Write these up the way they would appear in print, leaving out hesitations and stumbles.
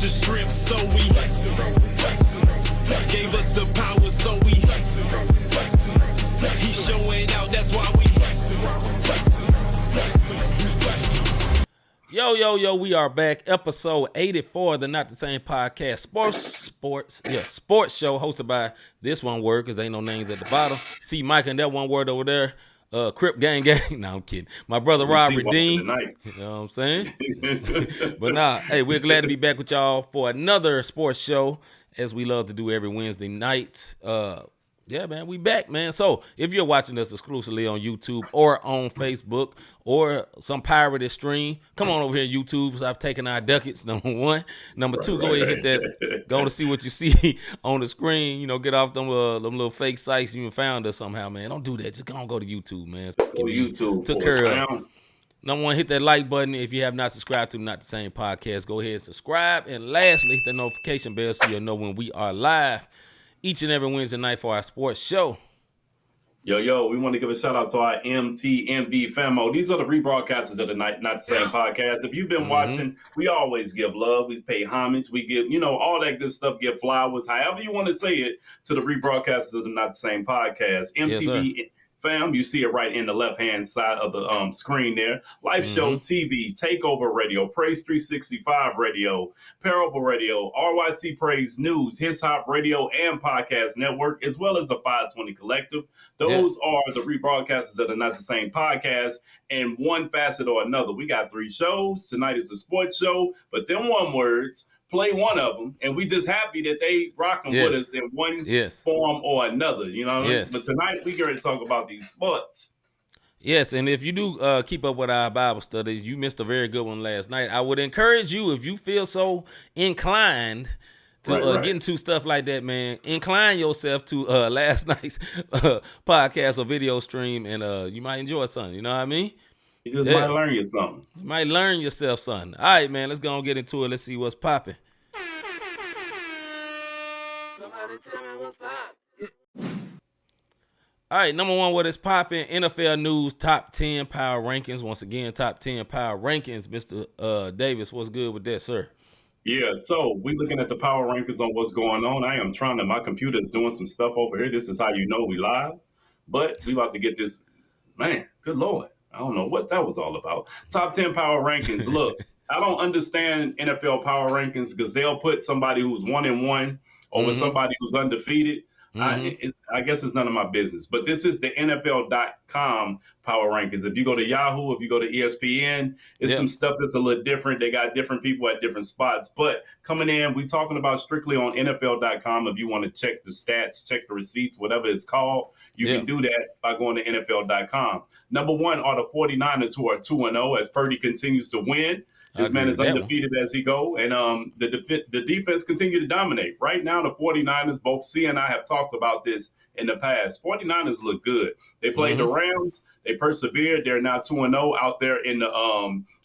the strength, so we gave us the power, so we he's showing out, that's why we Yo, we are back. Episode 84 of the Not the Same Podcast. Sports show hosted by this one word, because ain't no names at the bottom. C-Micah and that one word over there. Crip gang. No, I'm kidding. My brother Rob Redeem. You know what I'm saying? But nah, hey, we're glad to be back with y'all for another sports show, as we love to do every Wednesday night. Yeah, man, we back, man. So if you're watching us exclusively on YouTube or on Facebook or some pirated stream, come on over here, YouTube. Stop taking our ducats, number one. Number two, go ahead and hit that. Go to see what you see on the screen. You know, get off them little fake sites you found us somehow, man. Don't do that. Just go to YouTube, man. Go to YouTube. Took care of. Number one, hit that like button. If you have not subscribed to Not the Same Podcast, go ahead and subscribe. And lastly, hit the notification bell so you'll know when we are live each and every Wednesday night for our sports show. Yo, we want to give a shout out to our MTMV famo. These are the rebroadcasters of the Not the Same Podcast. If you've been watching, we always give love. We pay homage. We give, all that good stuff, give flowers, however you want to say it, to the rebroadcasters of the Not the Same Podcast. MTV fam, you see it right in the left-hand side of the screen there. Live Show TV, Takeover Radio, Praise 365 Radio, Parable Radio, RYC Praise News, His Hop Radio, and Podcast Network, as well as the 520 Collective. Those are the rebroadcasters of the Not the Same Podcast, and one facet or another. We got 3 shows. Tonight is the sports show, but them one words, play one of them, and we just happy that they rocking with us in one form or another, you know what I mean? But tonight we going to talk about these sports. Yes, and if you do keep up with our Bible studies, you missed a very good one last night. I would encourage you, if you feel so inclined to get into stuff like that, man, incline yourself to last night's podcast or video stream, and you might enjoy something, you know what I mean? You just might learn you something. You might learn yourself something. All right, man, let's go and get into it. Let's see what's popping. Somebody tell me what's popping. All right, number one, what is popping? NFL news, top 10 power rankings. Once again, top 10 power rankings. Mr. Davis, what's good with that, sir? Yeah, so we looking at the power rankings on what's going on. My computer is doing some stuff over here. This is how you know we live. But we about to get this, man, good Lord. I don't know what that was all about. Top 10 power rankings. Look, I don't understand NFL power rankings because they'll put somebody who's 1-1 over somebody who's undefeated. I guess it's none of my business. But this is the NFL.com power rankings. If you go to Yahoo, if you go to ESPN, it's some stuff that's a little different. They got different people at different spots. But coming in, we're talking about strictly on NFL.com. If you want to check the stats, check the receipts, whatever it's called, you can do that by going to NFL.com. Number one are the 49ers, who are 2-0 as Purdy continues to win. This man is undefeated as he go, and the defense continue to dominate. Right now, the 49ers, both C and I have talked about this in the past. 49ers look good. They played the Rams. They persevered. They're now 2-0 out there in the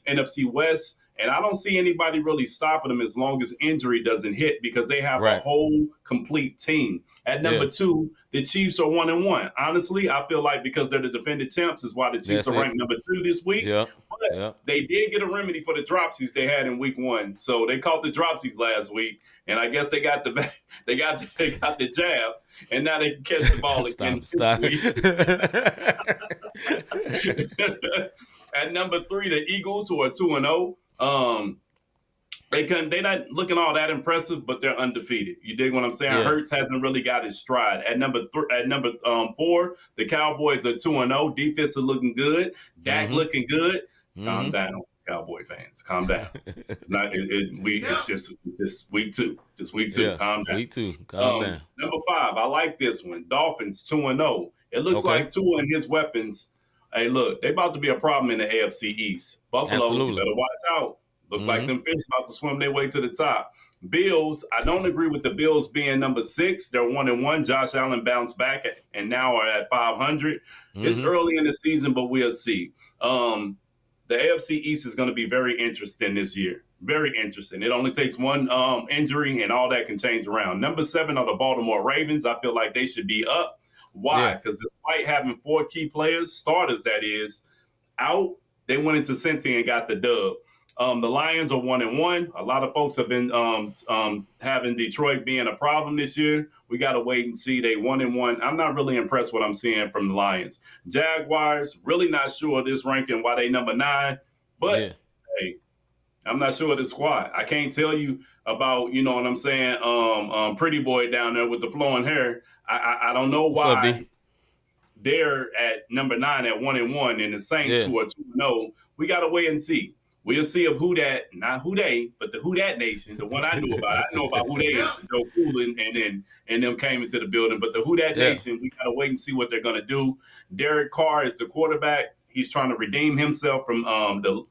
NFC West. And I don't see anybody really stopping them as long as injury doesn't hit, because they have a whole complete team. At number 2, the Chiefs are 1-1. Honestly, I feel like because they're the defending champs is why the Chiefs are ranked number 2 this week. But they did get a remedy for the dropsies they had in week 1. So they caught the dropsies last week, and I guess they got the jab, and now they can catch the ball again this week. At number 3, the Eagles, who are 2-0. They're not looking all that impressive, but they're undefeated. You dig what I'm saying? Hurts hasn't really got his stride. At number 4, the Cowboys are 2-0. Defense is looking good. Dak looking good. Calm down, Cowboy fans. Calm down. It's just week 2. Just week 2. Calm down. Week 2. Calm down. Number 5, I like this one. Dolphins 2-0. It looks like Tua and his weapons. Hey, look, they about to be a problem in the AFC East. Buffalo, you better watch out. Look like them fish about to swim their way to the top. Bills, I don't agree with the Bills being number 6. They're 1-1. Josh Allen bounced back and now are at 500. It's early in the season, but we'll see. The AFC East is going to be very interesting this year. Very interesting. It only takes one injury, and all that can change around. Number 7 are the Baltimore Ravens. I feel like they should be up. Why? Because despite having 4 key players, starters that is, out, they went into Cincy and got the dub. The Lions are 1-1. A lot of folks have been having Detroit being a problem this year. We got to wait and see. They 1-1. I'm not really impressed what I'm seeing from the Lions. Jaguars, really not sure of this ranking why they number 9. Yeah. But hey, I'm not sure of the squad. I can't tell you about, you know what I'm saying, Pretty Boy down there with the flowing hair. I don't know What's up, D? why they're at number 9 at 1-1, and the Saints Yeah. who are 2-0. We got to wait and see. We'll see if who that, not who they, but the who that nation, the one I knew about. I know about who they is, Joe Coolin, and them came into the building. But the who that Yeah. nation, we got to wait and see what they're going to do. Derek Carr is the quarterback. He's trying to redeem himself from the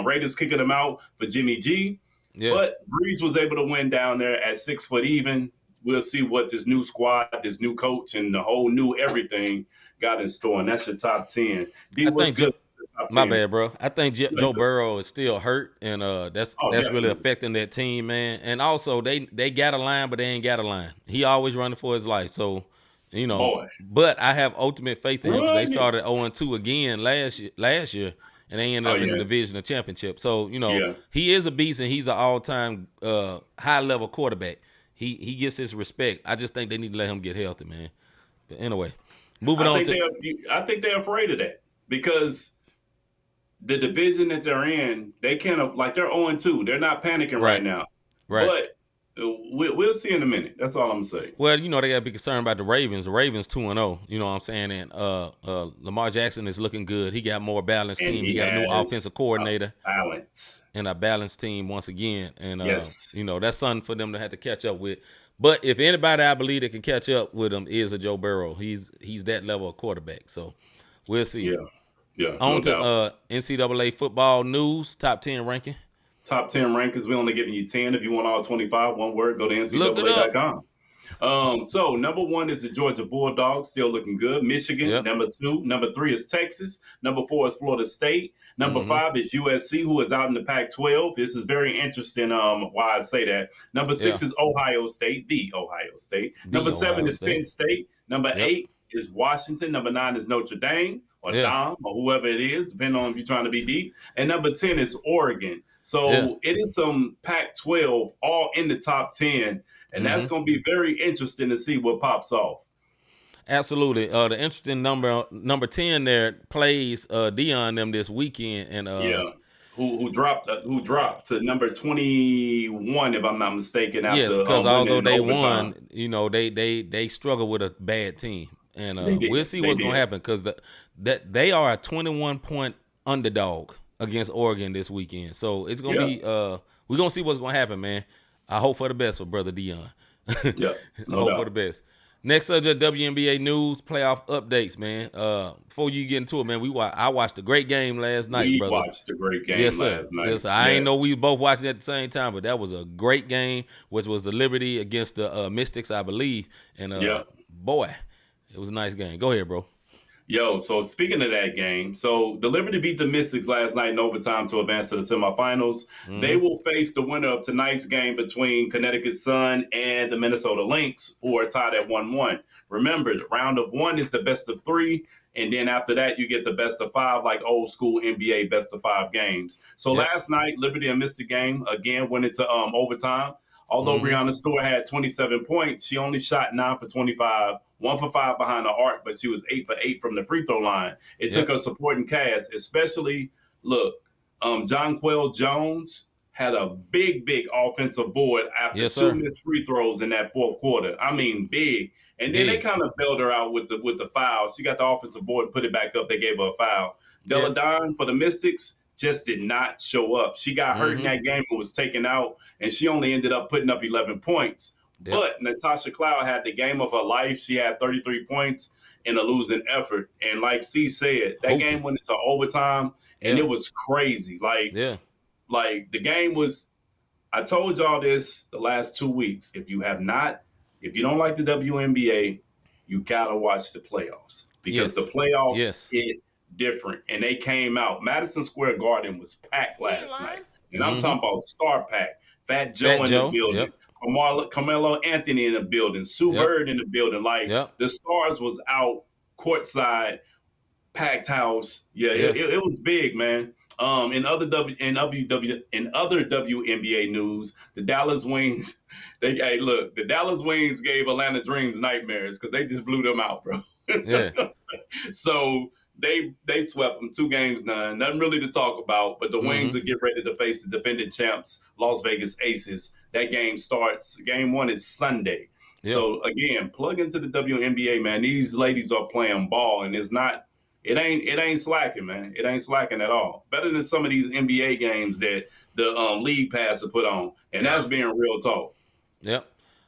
Raiders kicking him out for Jimmy G. Yeah. But Breeze was able to win down there at 6 foot even. We'll see what this new squad, this new coach, and the whole new everything got in store. And that's your top 10. D, I what's think good? my bad, bro. I think Joe Burrow is still hurt, and that's really affecting that team, man. And also, they got a line, but they ain't got a line. He always running for his life, so you know. Boy. But I have ultimate faith in him because they Running. started 0-2 again last year, and they ended up in the division of championship. So you know, he is a beast, and he's an all-time high level quarterback. He gets his respect. I just think they need to let him get healthy, man. But anyway, moving on to. I think they're afraid of that because the division that they're in, they can't, like, they're 0-2. They're not panicking right now. Right. But we'll see in a minute. That's all I'm saying. Well, you know, they got to be concerned about the Ravens. The Ravens 2-0. You know what I'm saying? And Lamar Jackson is looking good. He got more balanced team. He got a new offensive coordinator. Balance. And a balanced team once again. And, yes. You know, that's something for them to have to catch up with. But if anybody I believe that can catch up with him is a Joe Burrow. He's that level of quarterback. So we'll see. Yeah. Yeah. On to NCAA football news, top 10 ranking. Top 10 rankings. We're only giving you 10. If you want all 25, one word, go to NCAA.com. So number 1 is the Georgia Bulldogs, still looking good. Michigan, number 2. Number 3 is Texas. Number 4 is Florida State. Number 5 is USC, who is out in the Pac-12. This is very interesting why I say that. Number 6 is Ohio State, the Ohio State. Number 7 is Penn State. Number 8 is Washington. Number 9 is Notre Dame or Dom or whoever it is, depending on if you're trying to be deep. And number 10 is Oregon. So it is some Pac-12 all in the top 10, and that's going to be very interesting to see what pops off. Absolutely. The interesting number 10 there plays Dion them this weekend, and who dropped to number 21 if I'm not mistaken. After, because although they won, you know they struggle with a bad team, and we'll see what's going to happen because they are a 21-point underdog against Oregon this weekend. So it's going to be we're going to see what's going to happen, man. I hope for the best for brother Dion. Yeah. I hope for the best. Next subject, WNBA news, playoff updates, man. Before you get into it, man, I watched a great game last night, brother. We watched a great game last night. Yes, sir. I ain't know we both watching at the same time, but that was a great game, which was the Liberty against the Mystics, I believe. And boy, it was a nice game. Go ahead, bro. Yo, so speaking of that game, so the Liberty beat the Mystics last night in overtime to advance to the semifinals. They will face the winner of tonight's game between Connecticut Sun and the Minnesota Lynx, who are tied at 1-1. Remember, the round of 1 is the best of 3, and then after that, you get the best of 5, like old school NBA best of 5 games. So last night, Liberty and Mystic game again went into overtime. Although Brianna Stewart had 27 points, she only shot 9 for 25, 1 for 5 behind the arc, but she was 8 for 8 from the free throw line. It took her supporting cast, especially, Jonquel Jones had a big offensive board after 2 missed free throws in that fourth quarter. I mean, big. And then they kind of bailed her out with the foul. She got the offensive board and put it back up. They gave her a foul. Della Don for the Mystics just did not show up. She got hurt in that game and was taken out, and she only ended up putting up 11 points. But Natasha Cloud had the game of her life. She had 33 points in a losing effort. And like C said, that game went into overtime, and it was crazy. Like the game was, I told y'all this the last 2 weeks. If you don't like the WNBA, you got to watch the playoffs. Because the playoffs hit different. And they came out. Madison Square Garden was packed last night. And I'm talking about star pack. Fat Joe in the building. Carmelo Anthony in the building. Sue Bird in the building. Like, the stars was out courtside, packed house. It was big, man. In other WNBA news, the Dallas Wings, the Dallas Wings gave Atlanta Dreams nightmares because they just blew them out, bro. Yeah. So they swept them 2-0. Nothing really to talk about, but the Wings will get ready to face the defending champs, Las Vegas Aces. That game starts. Game 1 is Sunday. Yeah. So again, plug into the WNBA, man. These ladies are playing ball, and it ain't slacking, man. It ain't slacking at all. Better than some of these NBA games that the league pass have put on, and that's being real talk. Yep.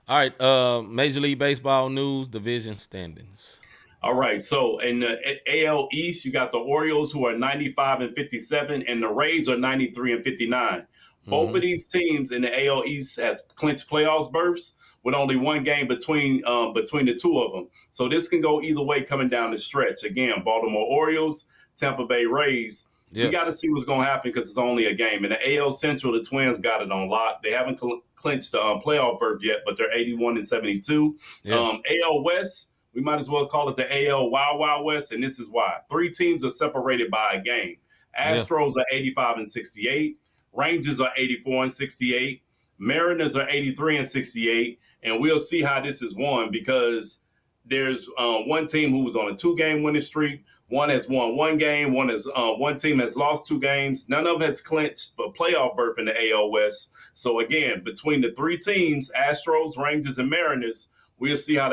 All right. Major League Baseball news, division standings. All right. So in the AL East, you got the Orioles who are 95-57, and the Rays are 93-59. Both of these teams in the AL East has clinched playoffs berths with only one game between the two of them. So this can go either way coming down the stretch. Again, Baltimore Orioles, Tampa Bay Rays. Yep. We got to see what's going to happen because it's only a game. In the AL Central, the Twins got it on lock. They haven't clinched the playoff berth yet, but they're 81-72. Yeah. AL West, we might as well call it the AL Wild Wild West, and this is why. 3 teams are separated by a game. Astros are 85-68. Rangers are 84-68. Mariners are 83-68. And we'll see how this is won because there's one team who was on a 2-game winning streak. One has won 1 game. One team has lost 2 games. None of them has clinched a playoff berth in the AL West. So again, between the 3 teams, Astros, Rangers, and Mariners, we'll see how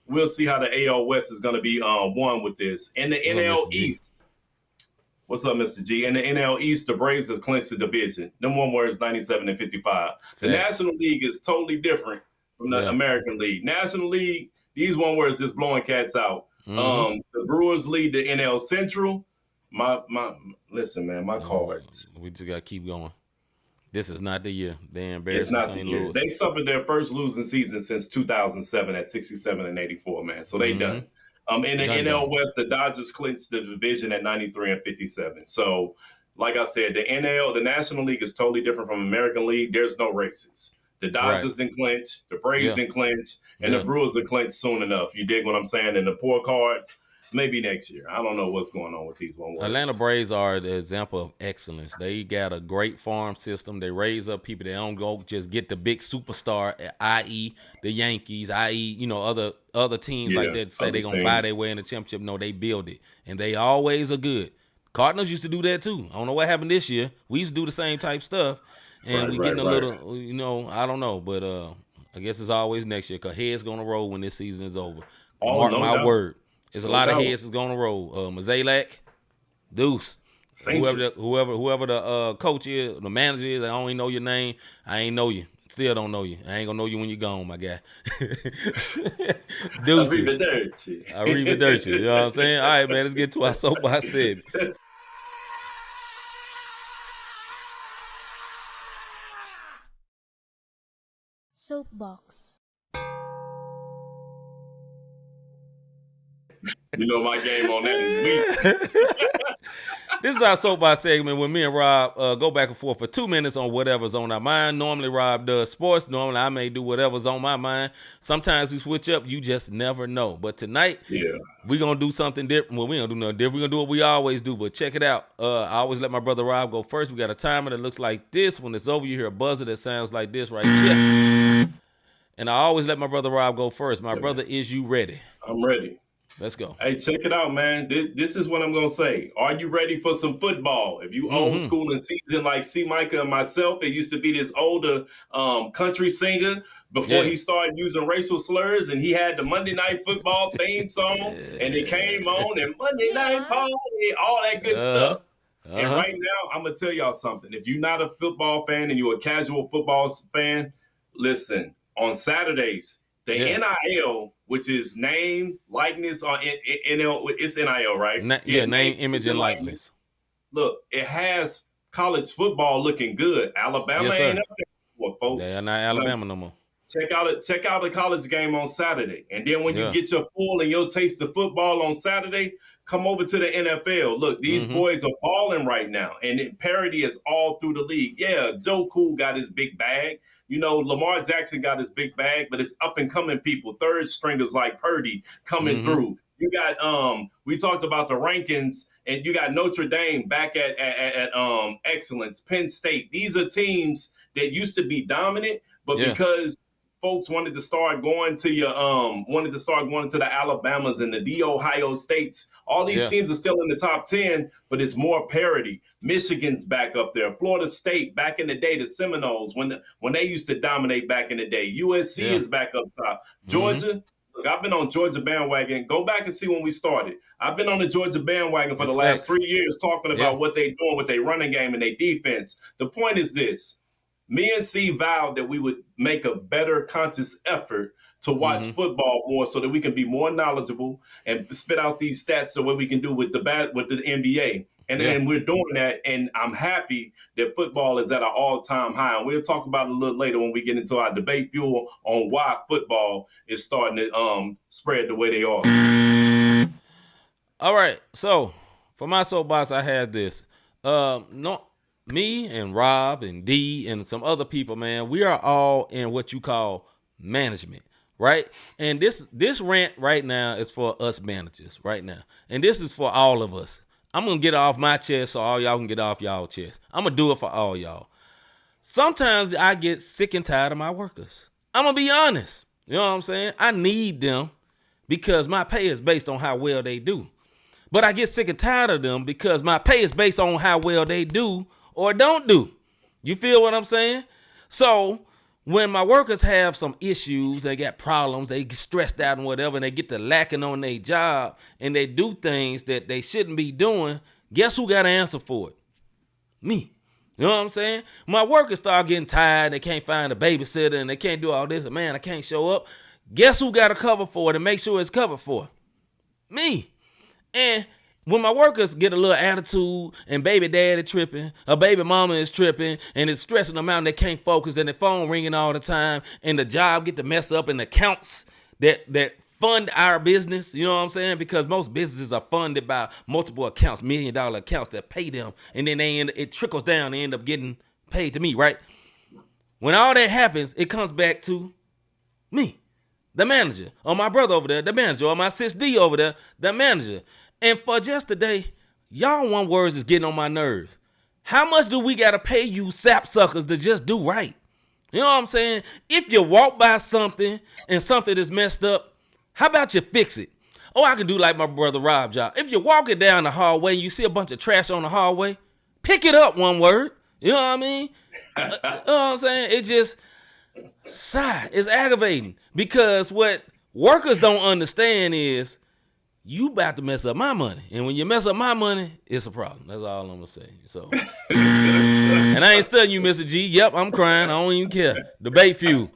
we'll see how the AL West is going to be won with this. In the NL East. What's up, Mr. G? In the NL East, the Braves have clinched the division. Them one words 97-55. The National League is totally different from the American League. National League, these one words just blowing cats out. The Brewers lead the NL Central. Listen, man, my cards. We just gotta keep going. This is not the year. They It's embarrassed not the St. year. Louis. They suffered their first losing season since 2007 at 67-84, man. So they done. In the NL West, the Dodgers clinched the division at 93-57. So, like I said, the National League is totally different from American League. There's no races. The Dodgers didn't clinch, the Braves didn't clinch, and the Brewers will clinch soon enough. You dig what I'm saying? And the poor cards, maybe next year. I don't know what's going on with these one words. Atlanta Braves are the example of excellence. They got a great farm system. They raise up people. They don't go just get the big superstar, i.e. the Yankees, i.e. other teams like that say they're going to buy their way in the championship. No, they build it. And they always are good. Cardinals used to do that too. I don't know what happened this year. We used to do the same type stuff. And we getting a little, I don't know. But I guess it's always next year because heads going to roll when this season is over. Mark my word. There's a lot of heads that's going to roll. Mazalak, Deuce, whoever the coach is, the manager is, I don't even know your name. I ain't know you. Still don't know you. I ain't gonna know you when you're gone, my guy. Deuce. Arrivederci. You know what I'm saying? All right, man. Let's get to our soapbox segment. Soapbox. You know my game on that is weak. This is our soapbox segment where me and Rob go back and forth for 2 minutes on whatever's on our mind. Normally, Rob does sports. Normally, I may do whatever's on my mind. Sometimes we switch up. You just never know. But tonight, we're going to do something different. Well, we ain't going to do nothing different. We're going to do what we always do. But check it out. I always let my brother Rob go first. We got a timer that looks like this. When it's over, you hear a buzzer that sounds like this right here. And I always let my brother Rob go first. My brother, is you ready? I'm ready. Let's go. Hey, check it out, man. This is what I'm going to say. Are you ready for some football? If you old school and seasoned like C-Micah and myself, it used to be this older country singer before he started using racial slurs, and he had the Monday Night Football theme song, and it came on, and Monday Night Party, all that good stuff. And right now, I'm going to tell y'all something. If you're not a football fan and you're a casual football fan, listen, on Saturdays, the NIL, which is name, likeness, or NL, it's NIL, right? Name, image, and likeness. Look, it has college football looking good. Alabama ain't up there anymore, folks. They're not Alabama no more. Check out a college game on Saturday. And then when you get your full and your taste of football on Saturday, come over to the NFL. Look, these boys are balling right now. And parity is all through the league. Yeah, Joe Cool got his big bag. You know, Lamar Jackson got his big bag, but it's up and coming people, third stringers like Purdy coming through. You got we talked about the rankings, and you got Notre Dame back at excellence, Penn State. These are teams that used to be dominant, but Yeah. because folks wanted to start going to the Alabamas and the Ohio States. All these Yeah. teams are still in the top 10, but it's more parity. Michigan's back up there. Florida State back in the day, the Seminoles when they used to dominate back in the day. USC Yeah. is back up top. Mhm. Georgia. Look, I've been on Georgia bandwagon. Go back and see when we started. I've been on the Georgia bandwagon for the last 3 years talking about what they're doing with their running game and their defense. The point is this. Me and C vowed that we would make a better conscious effort to watch football more so that we can be more knowledgeable and spit out these stats so what we can do with the NBA. And we're doing that, and I'm happy that football is at an all-time high. And we'll talk about it a little later when we get into our debate fuel on why football is starting to spread the way they are. All right, so for my soapbox, I have this. Me and Rob and D and some other people, man, we are all in what you call management, right? And this rant right now is for us managers right now. And this is for all of us. I'm going to get it off my chest so all y'all can get off y'all chest. I'm going to do it for all y'all. Sometimes I get sick and tired of my workers. I'm going to be honest. You know what I'm saying? I need them because my pay is based on how well they do. But I get sick and tired of them because my pay is based on how well they do or don't do. You feel what I'm saying? So when my workers have some issues, they got problems, they get stressed out and whatever, and they get to lacking on their job and they do things that they shouldn't be doing, guess who got to answer for it? Me. You know what I'm saying? My workers start getting tired, they can't find a babysitter and they can't do all this, and man, I can't show up. Guess who got to cover for it and make sure it's covered for? Me. And when my workers get a little attitude and baby daddy tripping, a baby mama is tripping and it's stressing them out and they can't focus and the phone ringing all the time and the job get to mess up and the accounts that fund our business, you know what I'm saying? Because most businesses are funded by multiple accounts, $1 million accounts that pay them, and then it trickles down and end up getting paid to me, right? When all that happens, it comes back to me, the manager, or my brother over there, the manager, or my sis D over there, the manager. And for just today, y'all one words is getting on my nerves. How much do we got to pay you sapsuckers to just do right? You know what I'm saying? If you walk by something and something is messed up, how about you fix it? Oh, I can do like my brother Rob job. If you're walking down the hallway, you see a bunch of trash on the hallway, pick it up, one word. You know what I mean? You know what I'm saying? It just, it's aggravating because what workers don't understand is you about to mess up my money. And when you mess up my money, it's a problem. That's all I'm going to say. So, and I ain't studying you, Mr. G. Yep, I'm crying. I don't even care. Debate fuel.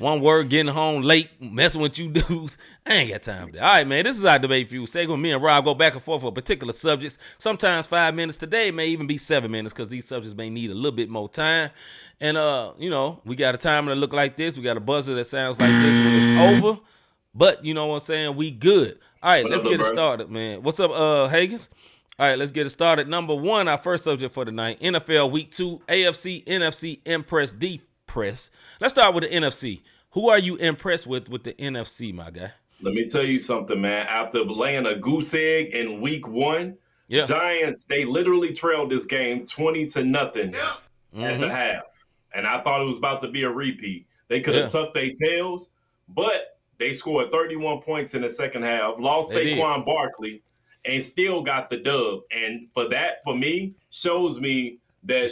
One word, getting home late, messing with you dudes. I ain't got time for that. All right, man, this is our debate fuel segment. Me and Rob go back and forth for particular subjects. Sometimes 5 minutes. Today may even be 7 minutes because these subjects may need a little bit more time. And, we got a timer that look like this. We got a buzzer that sounds like this when it's over. But, you know what I'm saying? We good. All right, let's get it started, man. What's up, Hagens? All right, let's get it started. Number one, our first subject for tonight, NFL Week 2, AFC, NFC, Impress, Depress. Let's start with the NFC. Who are you impressed with the NFC, my guy? Let me tell you something, man. After laying a goose egg in Week 1, Giants, they literally trailed this game 20-0 at the half. And I thought it was about to be a repeat. They could have tucked their tails, but they scored 31 points in the second half, lost Saquon Barkley, and still got the dub. And for me, shows me that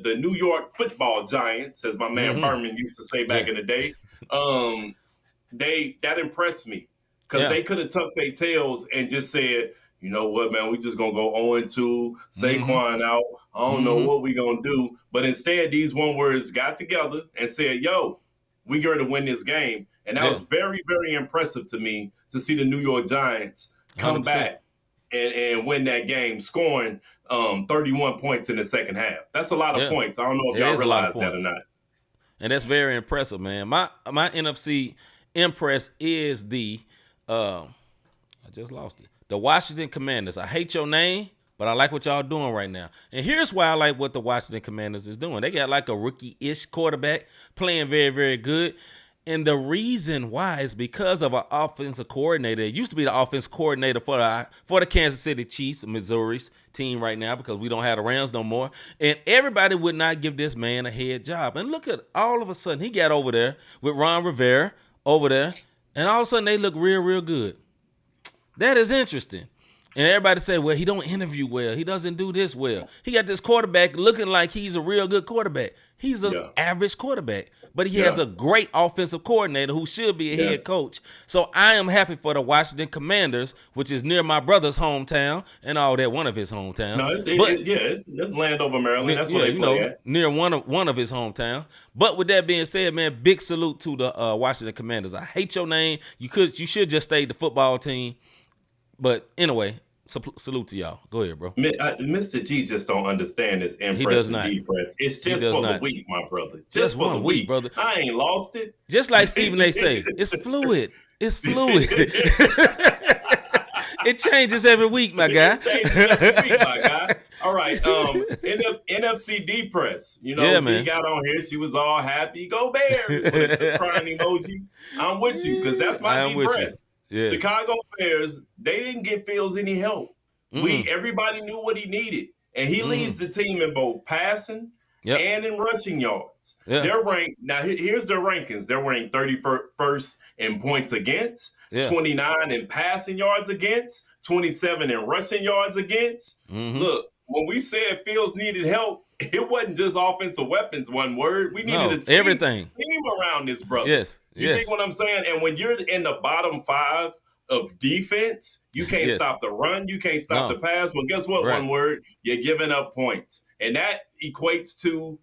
the New York football Giants, as my man Berman used to say back in the day, that impressed me because they could have tucked their tails and just said, you know what, man, we just gonna go 0-2, Saquon out. I don't know what we gonna do, but instead these one words got together and said, yo, we going to win this game, and that was very, very impressive to me to see the New York Giants come 100%. Back and win that game, scoring 31 points in the second half. That's a lot of points. I don't know if y'all realize that or not. And that's very impressive, man. My NFC impress is I just lost it. The Washington Commanders. I hate your name, but I like what y'all doing right now. And here's why I like what the Washington Commanders is doing. They got like a rookie-ish quarterback playing very, very good. And the reason why is because of an offensive coordinator. It used to be the offensive coordinator for the Kansas City Chiefs, Missouri's team right now, because we don't have the Rams no more. And everybody would not give this man a head job. And look at all of a sudden he got over there with Ron Rivera over there, and all of a sudden they look real, real good. That is interesting. And everybody say, well, he don't interview well. He doesn't do this well. He got this quarterback looking like he's a real good quarterback. He's an average quarterback, but he has a great offensive coordinator who should be a head coach. So I am happy for the Washington Commanders, which is near my brother's hometown and all that, one of his hometown. No, it's Landover, Maryland. That's where they play at. Near one of his hometown. But with that being said, man, big salute to the Washington Commanders. I hate your name. You should just stay the football team. But anyway, salute to y'all. Go ahead, bro. Mr. G just don't understand this impress. He does not. Depress. It's just for the week, my brother. Just for the week, brother. I ain't lost it. Just like Stephen A. say, it's fluid. It's fluid. It changes every week, my guy. It changes every week, my guy. All right. NFC Depress. You know, we got on here. She was all happy. Go Bears. With the crying emoji. I'm with you because that's my Depress. Yes. Chicago Bears, they didn't give Fields any help. Everybody knew what he needed. And he leads the team in both passing and in rushing yards. They're ranked, now here's their rankings. They're ranked 31st in points against, 29 in passing yards against, 27 in rushing yards against. Look, when we said Fields needed help, it wasn't just offensive weapons, one word. We needed a team around this brother. Yes. You think what I'm saying? And when you're in the bottom 5 of defense, you can't stop the run. You can't stop the pass. Well, guess what? One word, you're giving up points. And that equates to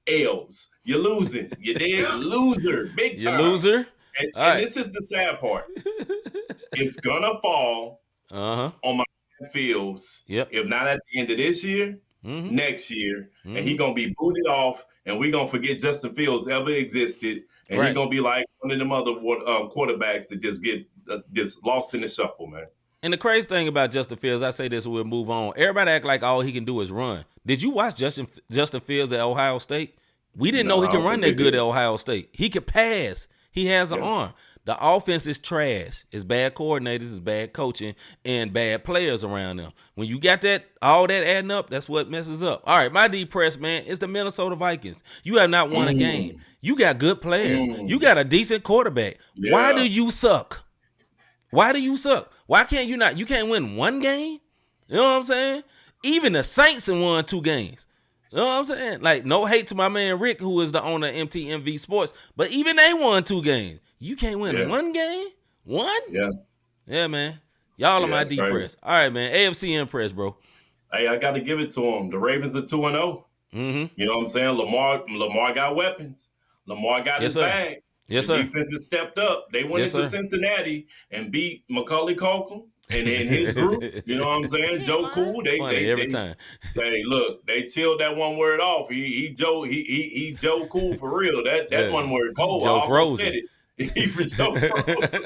L's. You're losing. You dig? Loser. Big time. You loser? And this is the sad part. It's going to fall on my Fields. If not at the end of this year, next year. And he's going to be booted off. And we're going to forget Justin Fields ever existed. And he's going to be like one of them other quarterbacks that just get just lost in the shuffle, man. And the crazy thing about Justin Fields, I say this, we'll move on. Everybody act like all he can do is run. Did you watch Justin Fields at Ohio State? We didn't know he could run that good at Ohio State. He could pass. He has an arm. The offense is trash. It's bad coordinators, it's bad coaching, and bad players around them. When you got all that adding up, that's what messes up. All right, my depressed, man, is the Minnesota Vikings. You have not won a game. You got good players. You got a decent quarterback. Why do you suck? Why do you suck? Why can't you not? You can't win one game? You know what I'm saying? Even the Saints have won 2 games. You know what I'm saying? Like, no hate to my man Rick, who is the owner of MTMV Sports, but even they won 2 games. You can't win one game? One? Yeah, man. Y'all are my depressed. All right, man. AFC Impress, bro. Hey, I got to give it to them. The Ravens are 2-0. You know what I'm saying? Lamar got weapons. Lamar got his bag. Yes, the sir. Defense has stepped up. They went into Cincinnati and beat Macaulay Culkin and his group. You know what I'm saying? Joe Cool. Every time. Hey, look, they chilled that one word off. He Joe Cool for real. That one word cold. Joe Frozen. He for Joe Frozen.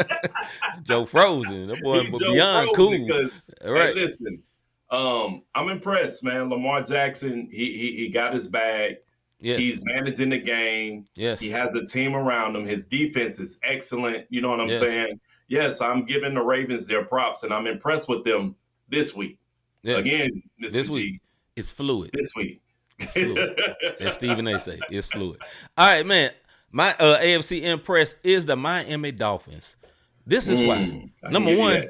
Joe Frozen. That boy beyond cool. Because, hey, listen, I'm impressed, man. Lamar Jackson, he got his bag. Yes. He's managing the game. Yes. He has a team around him. His defense is excellent. You know what I'm saying? Yes, I'm giving the Ravens their props, and I'm impressed with them this week. Again, Mr. This G. week, it's fluid. This week. It's fluid. As Stephen A. say, it's fluid. All right, man. My AFC Impress is the Miami Dolphins. This is why. Number one,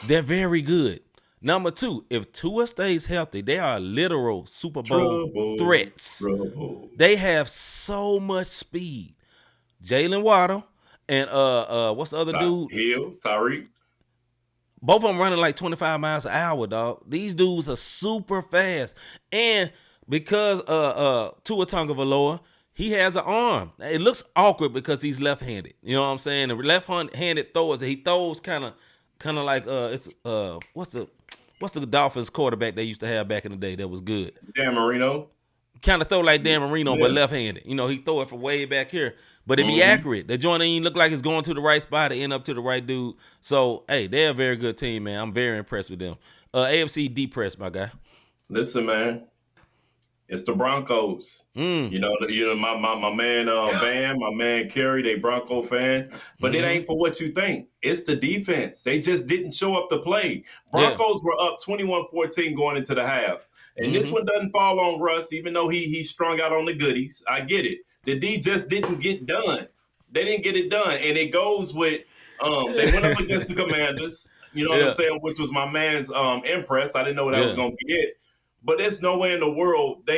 they're very good. Number 2, if Tua stays healthy, they are literal Super Bowl threats. They have so much speed. Jalen Waddle and what's the other dude? Tyreek. Both of them running like 25 miles an hour, dog. These dudes are super fast. And because Tua Tagovailoa, he has an arm. It looks awkward because he's left-handed. You know what I'm saying? The left-handed throwers, he throws kind of like what's the Dolphins quarterback they used to have back in the day that was good? Dan Marino. Kind of throw like Dan Marino, but left-handed. You know, he throw it from way back here. But it be accurate. The joint ain't look like it's going to the right spot to end up to the right dude. So, hey, they're a very good team, man. I'm very impressed with them. AFC depressed, my guy. Listen, man. It's the Broncos. Mm. My man Van, my man Kerry, they Bronco fan. But it Mm-hmm. ain't for what you think. It's the defense. They just didn't show up to play. Yeah. Broncos were up 21-14 going into the half. And this Mm-hmm. one doesn't fall on Russ, even though he strung out on the goodies. I get it. The D just didn't get done. They didn't get it done. And it goes with they went up against the Commanders, you know what I'm Yeah. saying, which was my man's impress. I didn't know that was Yeah. gonna be it. But there's no way in the world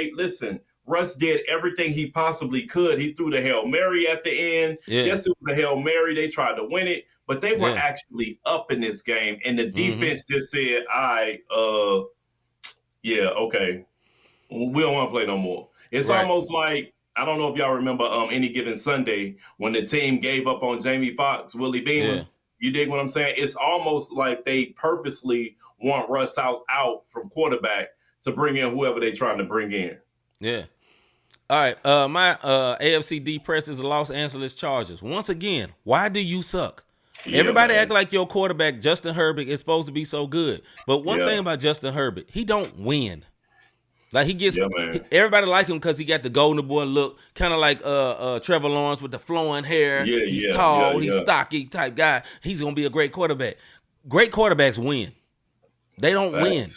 Russ did everything he possibly could. He threw the Hail Mary at the end. Yeah. Yes, it was a Hail Mary. They tried to win it, but they were Yeah. actually up in this game. And the defense just said, all right, yeah, okay. We don't want to play no more. It's Right. almost like, I don't know if y'all remember Any Given Sunday when the team gave up on Jamie Foxx, Willie Beamer. Yeah. You dig what I'm saying? It's almost like they purposely want Russ out from quarterback to bring in whoever they're trying to bring in. Yeah. All right. My AFC D press is the Los Angeles Chargers. Once again, why do you suck? Yeah, Everybody man. act like your quarterback, Justin Herbert, is supposed to be so good. But one thing about Justin Herbert, he don't win. Like he gets everybody like him because he got the golden boy look, kind of like Trevor Lawrence with the flowing hair. He's tall, he's stocky type guy. He's gonna be a great quarterback. Great quarterbacks win. They don't win,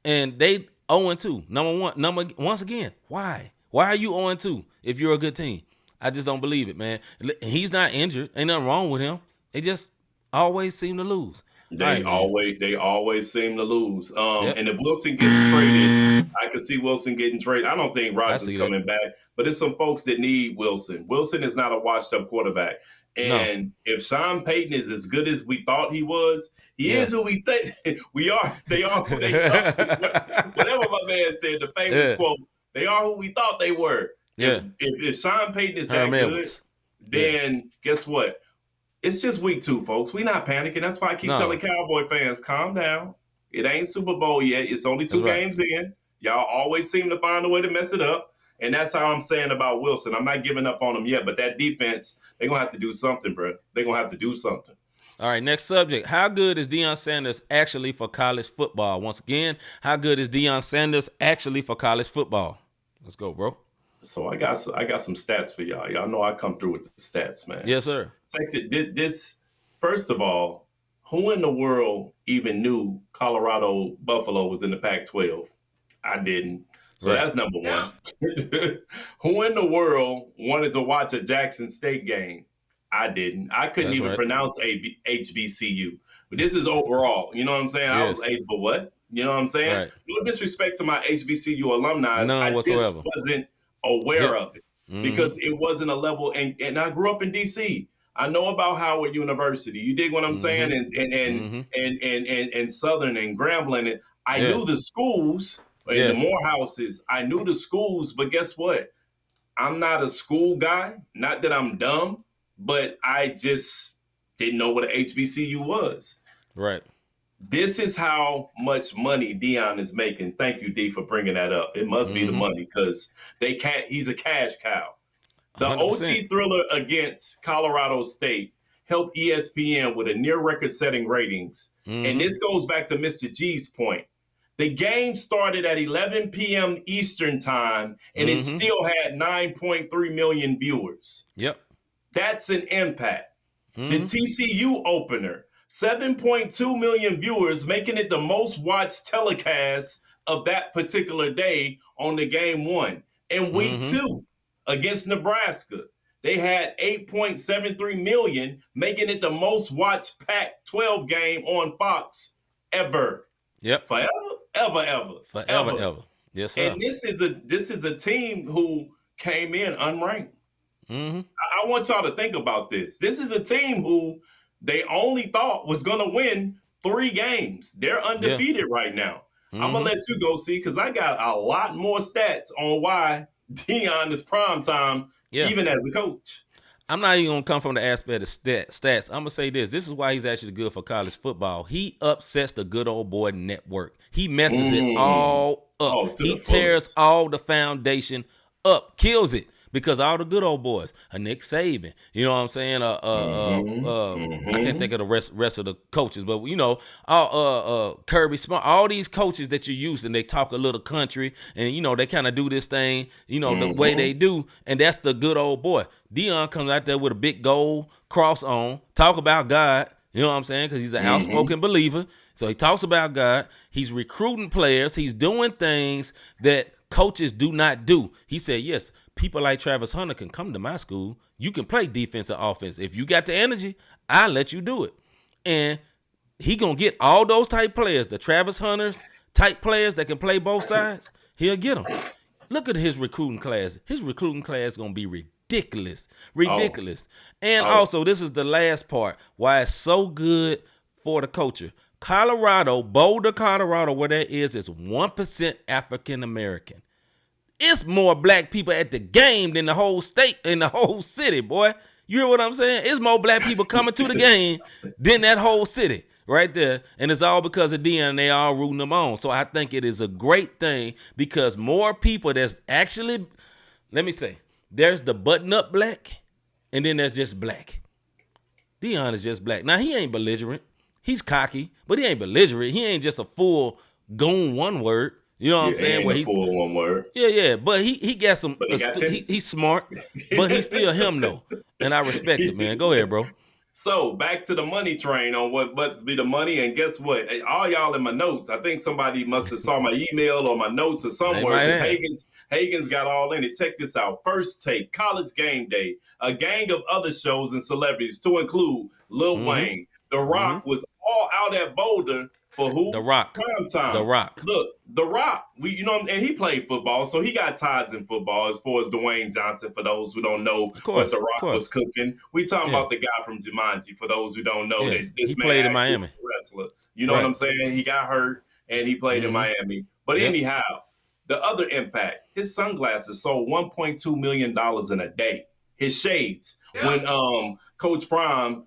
and they 0-2. Once again, why? Why are you 0-2 if you're a good team? I just don't believe it, man. He's not injured. Ain't nothing wrong with him. They just always seem to lose. They always seem to lose. And if Wilson gets traded, I could see Wilson getting traded. I don't think Rodgers coming back, but there's some folks that need Wilson. Wilson is not a washed-up quarterback. And if Sean Payton is as good as we thought he was, he is who we say we are. They are who they thought. Whatever my man said, the famous quote, they are who we thought they were. Yeah. If Sean Payton is that good, then guess what? It's just week 2, folks. We're not panicking. That's why I keep telling Cowboy fans, calm down. It ain't Super Bowl yet. It's only 2 games in. Y'all always seem to find a way to mess it up. And that's how I'm saying about Wilson. I'm not giving up on him yet, but that defense, they're going to have to do something, bro. They're going to have to do something. All right, next subject. How good is Deion Sanders actually for college football? Once again, how good is Deion Sanders actually for college football? Let's go, bro. So I got some stats for y'all. Y'all know I come through with the stats, man. Yes, sir. This, first of all, who in the world even knew Colorado Buffalo was in the Pac-12? I didn't. So that's number one. Who in the world wanted to watch a Jackson State game? I didn't. I couldn't even pronounce HBCU. But this is overall. You know what I'm saying? I was but what? You know what I'm saying? Right. No disrespect to my HBCU alumni. None whatsoever. Just wasn't aware of it because it wasn't a level. And I grew up in D.C. I know about Howard University. You dig what I'm saying? And Southern and Grambling. And I knew the schools and the Morehouses. I knew the schools, but guess what? I'm not a school guy. Not that I'm dumb, but I just didn't know what an HBCU was. Right. This is how much money Deion is making. Thank you, D, for bringing that up. It must be the money because he's a cash cow. The 100%. OT thriller against Colorado State helped ESPN with a near record-setting ratings. And this goes back to Mr. G's point. The game started at 11 p.m. Eastern time, and it still had 9.3 million viewers. Yep. That's an impact. The TCU opener, 7.2 million viewers, making it the most watched telecast of that particular day on the game 1. And week 2 against Nebraska, they had 8.73 million, making it the most watched Pac-12 game on Fox ever. Yep. Forever. Forever. Yes, sir. And this is a team who came in unranked. I want y'all to think about this. This is a team who they only thought was going to win 3 games. They're undefeated right now. I'm going to let you go, see, because I got a lot more stats on why Deion is prime time, even as a coach. I'm not even going to come from the aspect of stats. I'm going to say this. This is why he's actually good for college football. He upsets the good old boy network. He messes it all up. He tears all the foundation up, kills it. because all the good old boys, Nick Saban, you know what I'm saying? I can't think of the rest of the coaches, but you know, Kirby Smart, all these coaches that you use, and they talk a little country, and you know they kind of do this thing, you know, the way they do, and that's the good old boy. Deion comes out there with a big gold cross on, talk about God, you know what I'm saying? Because he's an outspoken believer. So he talks about God. He's recruiting players. He's doing things that coaches do not do. He said, yes, people like Travis Hunter can come to my school. You can play defense and offense. If you got the energy, I'll let you do it. And he going to get all those type players, the Travis Hunters type players that can play both sides. He'll get them. Look at his recruiting class. His recruiting class going to be ridiculous. And also, this is the last part, why it's so good for the culture. Colorado, Boulder, Colorado, where that is 1% African American. It's more black people at the game than the whole state and the whole city, boy. You hear what I'm saying? It's more black people coming to the game than that whole city right there. And it's all because of Deion, and they all rooting them on. So I think it is a great thing because more people that's actually, let me say, there's the button-up black, and then there's just black. Deion is just black. Now, he ain't belligerent. He's cocky, but he ain't belligerent. He ain't just a full goon one word. You know what I'm saying? Where he full one word. Yeah. But he got some. He's smart, but he's still him though, and I respect it, man. Go ahead, bro. So back to the money train on what must be the money, and guess what? All y'all in my notes. I think somebody must have saw my email or my notes or somewhere. Hagen's got all in it. Check this out. First Take, College Game Day, a gang of other shows and celebrities to include Lil Wayne. The Rock was all out at Boulder for who? The Rock. Prime time. The Rock. Look, The Rock. And he played football, so he got ties in football as far as Dwayne Johnson, for those who don't know what The Rock was cooking. We talking about the guy from Jumanji, for those who don't know. Yes. This he man played in Miami. Wrestler. You know what I'm saying? He got hurt, and he played in Miami. But anyhow, the other impact, his sunglasses sold $1.2 million in a day. His shades. When Coach Prime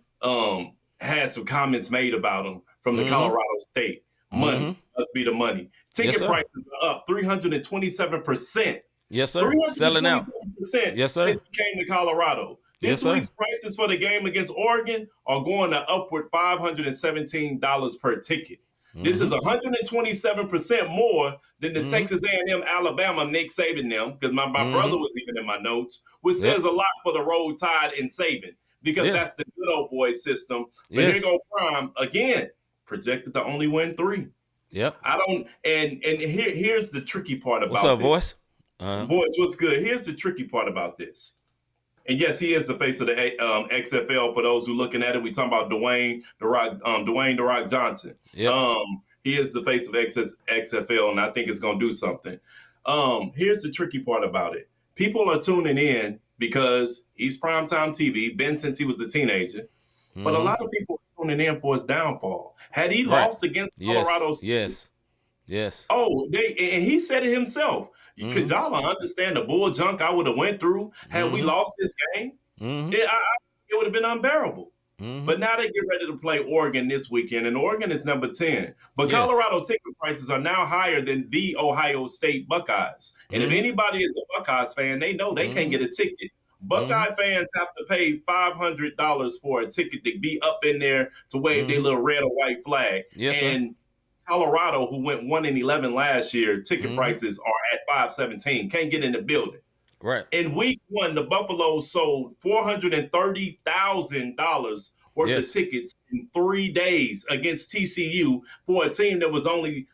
had some comments made about him from the Colorado State. Money must be the money. Ticket prices are up 327%. Yes, sir. Selling out. Yes, sir. Since he came to Colorado. This week's prices for the game against Oregon are going to upward $517 per ticket. This is 127% more than the Texas A&M, Alabama, Nick Saban them, because my brother was even in my notes, which says a lot for the Roll Tide and Saban, because that's the good old boy system. But here go Prime, again, projected to only win 3. Yep. Here's the tricky part about this. What's up, Voice? Uh-huh. Voice, what's good? Here's the tricky part about this. And yes, he is the face of the XFL. For those who looking at it, we talking about Dwayne the Rock Johnson. Yep. He is the face of XFL, and I think it's gonna do something. Here's the tricky part about it. People are tuning in because he's primetime TV, been since he was a teenager. But a lot of people are tuning in for his downfall. Had he lost against Colorado State? Yes. Oh, and he said it himself. Could y'all understand the bull junk I would have went through had we lost this game? It would have been unbearable. But now they get ready to play Oregon this weekend, and Oregon is number 10. But Colorado ticket prices are now higher than the Ohio State Buckeyes. And if anybody is a Buckeyes fan, they know they can't get a ticket. Buckeye fans have to pay $500 for a ticket to be up in there to wave their little red or white flag. And Colorado, who went 1-11 last year, ticket prices are at $517. Can't get in the building. Right. In week 1, the Buffaloes sold $430,000 worth of tickets in 3 days against TCU for a team that was only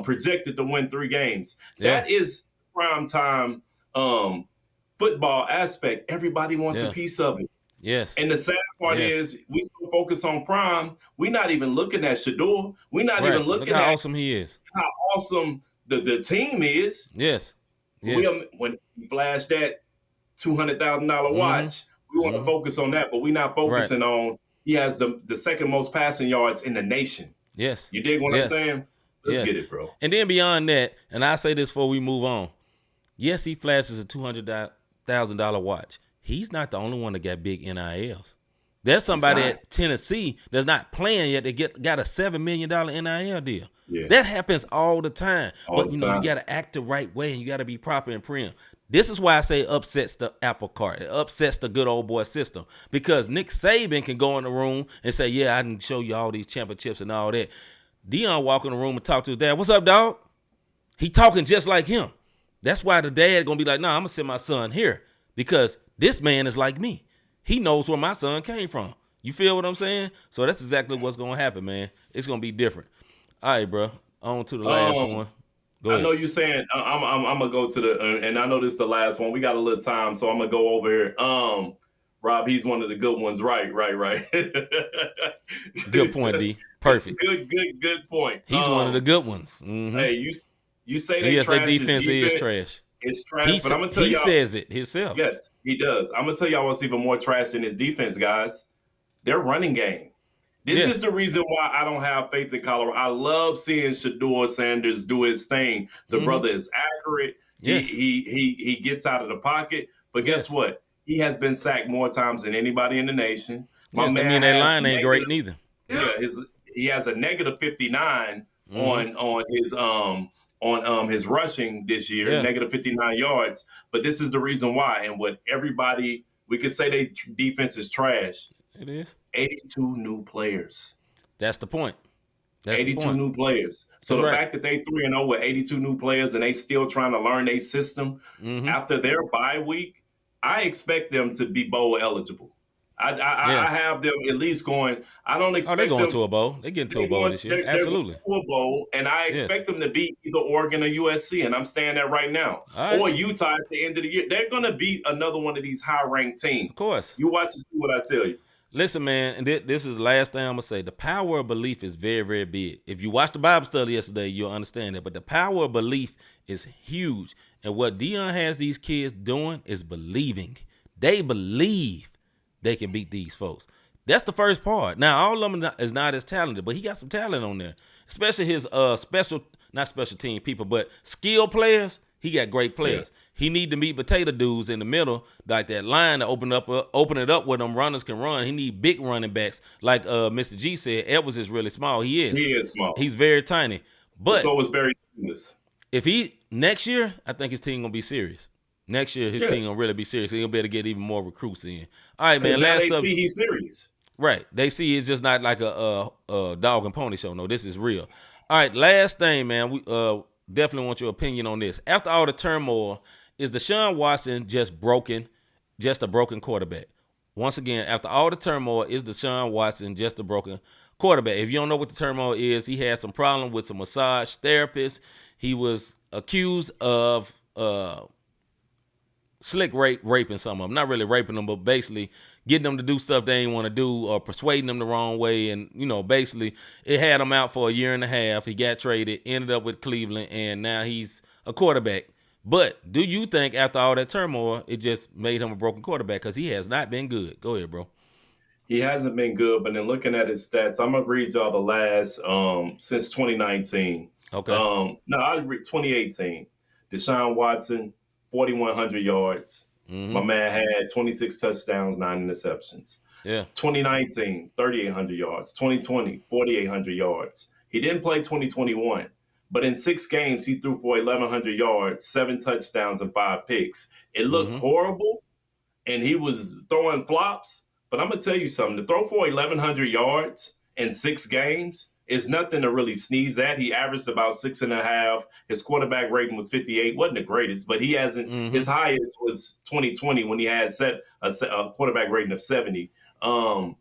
projected to win 3 games. That is prime time football aspect. Everybody wants a piece of it. Yes. And the sad part is we still focus on Prime. We're not even looking at Shador. We're not even looking at how awesome he is. How awesome the team is. Yes. When we flash that $200,000 watch, we want to focus on that, but we're not focusing on he has the second most passing yards in the nation. Yes. You dig what I'm saying? Let's get it, bro. And then beyond that, and I say this before we move on. Yes, he flashes a $200,000 watch. He's not the only one that got big NILs. There's somebody at Tennessee that's not playing yet. They got a $7 million NIL deal. Yeah. That happens all the time. You got to act the right way, and you got to be proper and prim. This is why I say it upsets the apple cart. It upsets the good old boy system. Because Nick Saban can go in the room and say, yeah, I can show you all these championships and all that. Deion walk in the room and talk to his dad. What's up, dog? He talking just like him. That's why the dad going to be like, nah, I'm going to send my son here. Because this man is like me. He knows where my son came from. You feel what I'm saying? So that's exactly what's going to happen, man. It's going to be different. All right, bro. On to the last one. Go ahead. I know you saying I'm gonna go to the and I know this is the last one. We got a little time, so I'm gonna go over here. Rob, he's one of the good ones. Right. Good point, D. Perfect. Good point. He's one of the good ones. Mm-hmm. Hey, you say they yes, trash. Their defense is trash. It's trash, but I'm gonna tell y'all. He says it himself. Yes, he does. I'm gonna tell y'all what's even more trash than his defense, guys. Their running game. This is the reason why I don't have faith in Colorado. I love seeing Shedeur Sanders do his thing. The brother is accurate. Yes. He gets out of the pocket. But guess what? He has been sacked more times than anybody in the nation. My man, that line ain't great neither. Yeah, he has a negative 59 on his rushing this year, negative 59 yards. But this is the reason why. And what everybody, we could say they defense is trash. It is. 82 new players. That's the point. 82 new players. So the fact that they 3-0 with 82 new players and they still trying to learn their system after their bye week, I expect them to be bowl eligible. I have them at least going. I don't expect they're going them to a bowl. They're getting to a bowl this year. Absolutely. To a bowl, and I expect them to beat either Oregon or USC, and I'm saying that right now. Or Utah at the end of the year. They're going to beat another one of these high-ranked teams. Of course. You watch and see what I tell you. Listen, man, and this is the last thing I'm going to say. The power of belief is very, very big. If you watched the Bible study yesterday, you'll understand that. But the power of belief is huge. And what Deion has these kids doing is believing. They believe they can beat these folks. That's the first part. Now, all of them is not as talented, but he got some talent on there. Especially his not special team people, but skill players. He got great players. Yeah. He need to meet potato dudes in the middle, like that line to open it up where them runners can run. He need big running backs, like Mr. G said. Edwards is really small. He is small. He's very tiny. But so is Barry Sanders. If next year, I think his team gonna be serious. Next year, his team gonna really be serious. He'll be able to get even more recruits in. All right, man. Now they see he's serious. Right. They see it's just not like a dog and pony show. No, this is real. All right. Last thing, man. We definitely want your opinion on this. After all the turmoil, is Deshaun Watson just a broken quarterback? Once again, after all the turmoil, is Deshaun Watson just a broken quarterback? If you don't know what the turmoil is, he had some problem with some massage therapists. He was accused of slick raping some of them. Not really raping them, but basically getting them to do stuff they ain't want to do or persuading them the wrong way. And, basically it had him out for a year and a half. He got traded, ended up with Cleveland, and now he's a quarterback. But do you think after all that turmoil, it just made him a broken quarterback? Because he has not been good. Go ahead, bro. He hasn't been good, but then looking at his stats, I'm going to read y'all the last since 2019. Okay. I read 2018. Deshaun Watson, 4,100 yards. Mm-hmm. My man had 26 touchdowns, 9 interceptions. Yeah. 2019, 3,800 yards. 2020, 4,800 yards. He didn't play 2021, but in 6 games, he threw for 1,100 yards, 7 touchdowns, and 5 picks. It looked horrible, and he was throwing flops. But I'm going to tell you something. To throw for 1,100 yards in 6 games is nothing to really sneeze at. He averaged about 6.5. His quarterback rating was 58. Wasn't the greatest, but he hasn't. His highest was 2020 when he had set a quarterback rating of 70. I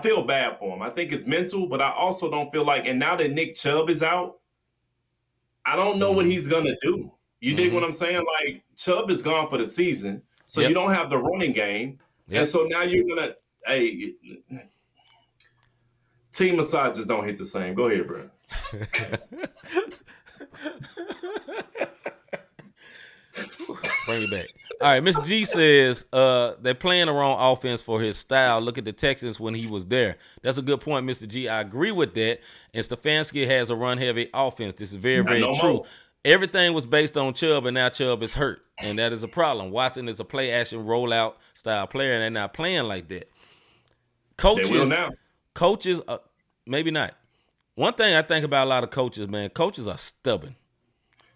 feel bad for him. I think it's mental, but I also don't feel like. And now that Nick Chubb is out, I don't know what he's gonna do. You dig what I'm saying? Like Chubb is gone for the season, so you don't have the running game, and so now you're gonna team massages don't hit the same. Go ahead, bro. Bring it back. All right, Miss G says they're playing the wrong offense for his style. Look at the Texans when he was there. That's a good point, Mr. G. I agree with that. And Stefanski has a run-heavy offense. This is very, very true. Everything was based on Chubb, and now Chubb is hurt, and that is a problem. Watson is a play-action, rollout style player, and they're not playing like that. Coaches, maybe not. One thing I think about a lot of coaches, man, coaches are stubborn.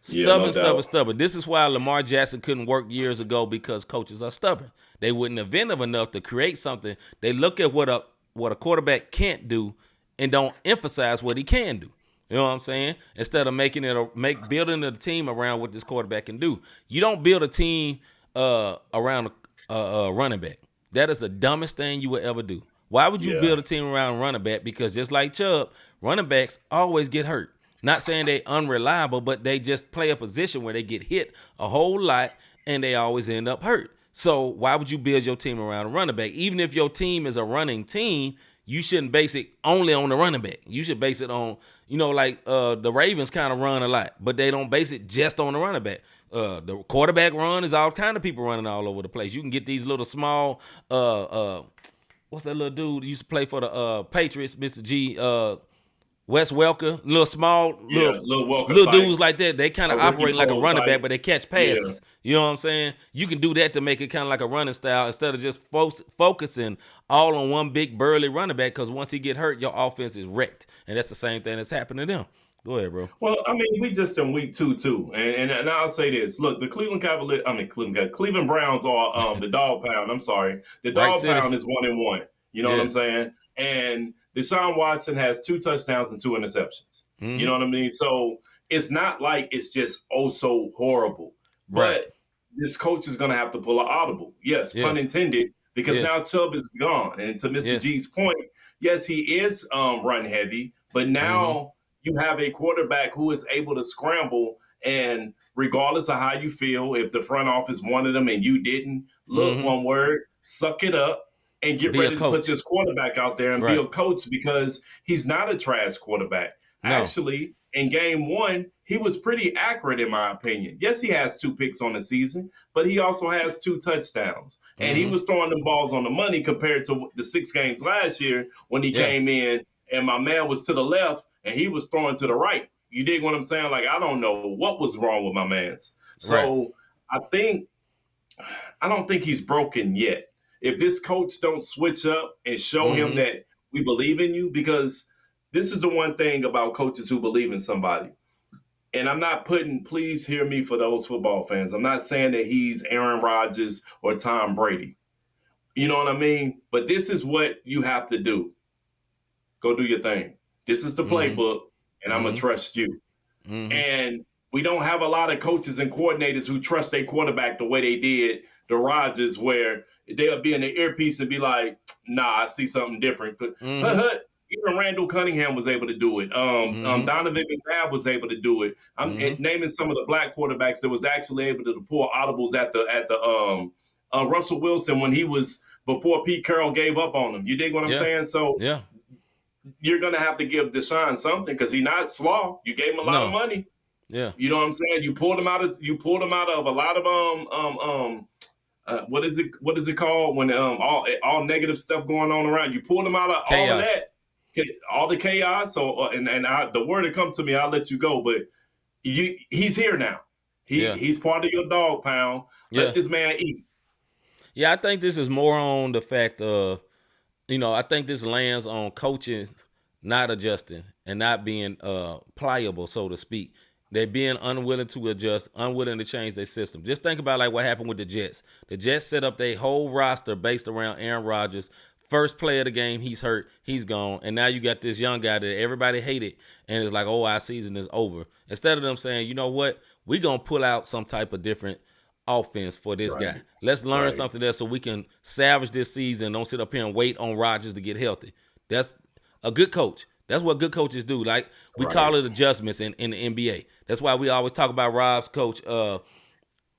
Yeah, no doubt. Stubborn. This is why Lamar Jackson couldn't work years ago, because coaches are stubborn. They weren't inventive enough to create something. They look at what a quarterback can't do and don't emphasize what he can do. You know what I'm saying? Instead of building the team around what this quarterback can do. You don't build a team around a running back. That is the dumbest thing you would ever do. Why would you build a team around a running back? Because just like Chubb, running backs always get hurt. Not saying they unreliable, but they just play a position where they get hit a whole lot and they always end up hurt. So why would you build your team around a running back? Even if your team is a running team, you shouldn't base it only on the running back. You should base it on, like the Ravens kind of run a lot, but they don't base it just on the running back. The quarterback run is all kind of people running all over the place. You can get these little small, what's that little dude who used to play for the Patriots, Mr. G, Wes Welker, little dudes like that. They kind of operate like a running back, but they catch passes. Yeah. You know what I'm saying? You can do that to make it kind of like a running style instead of just focusing all on one big burly running back, because once he get hurt, your offense is wrecked. And that's the same thing that's happened to them. Go ahead, bro. Well, I mean, we just in week 2 too, and I'll say this: look, the Cleveland Browns are the dog pound. I'm sorry, the dog pound is 1-1. You know what I'm saying? And Deshaun Watson has 2 touchdowns and 2 interceptions. Mm-hmm. You know what I mean? So it's not like it's just so horrible. Right. But this coach is going to have to pull an audible. Yes, pun intended, because now Chubb is gone. And to Mr. G's point, yes, he is run heavy, but now you have a quarterback who is able to scramble, and regardless of how you feel, if the front office wanted him and you didn't, look, one word, suck it up. And get ready to put this quarterback out there and be a coach, because he's not a trash quarterback. No. Actually, in game 1, he was pretty accurate, in my opinion. Yes, he has 2 picks on the season, but he also has 2 touchdowns. And he was throwing the balls on the money compared to the 6 games last year when he came in and my man was to the left and he was throwing to the right. You dig what I'm saying? Like, I don't know what was wrong with my man's. So I don't think he's broken yet. If this coach don't switch up and show him that we believe in you, because this is the one thing about coaches who believe in somebody. And I'm not please hear me for those football fans. I'm not saying that he's Aaron Rodgers or Tom Brady. You know what I mean? But this is what you have to do. Go do your thing. This is the playbook, and I'm going to trust you. And we don't have a lot of coaches and coordinators who trust their quarterback the way they did the Rodgers, where they'll be in the earpiece and be like, nah, I see something different. Even Randall Cunningham was able to do it. Donovan McNabb was able to do it. I'm naming some of the black quarterbacks that was actually able to pull audibles at the Russell Wilson when he was, before Pete Carroll gave up on him. You dig what I'm saying? So you're going to have to give Deshaun something, because he's not slaw. You gave him a lot of money. Yeah. You know what I'm saying? You pulled him out of a lot of what is it called when all negative stuff going on around? You pulled him out of chaos. All of that, all the chaos. So the word that come to me, I'll let you go. But he's here now. He's part of your dog pound. Let this man eat. Yeah, I think this is more on the fact of, I think this lands on coaches not adjusting and not being pliable, so to speak. They're being unwilling to adjust, unwilling to change their system. Just think about like what happened with the Jets. The Jets set up their whole roster based around Aaron Rodgers. First play of the game, he's hurt, he's gone. And now you got this young guy that everybody hated, and it's like, oh, our season is over. Instead of them saying, you know what, we're going to pull out some type of different offense for this guy. Let's learn something there so we can salvage this season. Don't sit up here and wait on Rodgers to get healthy. That's a good coach. That's what good coaches do. Like, we call it adjustments in the NBA. That's why we always talk about Rob's coach,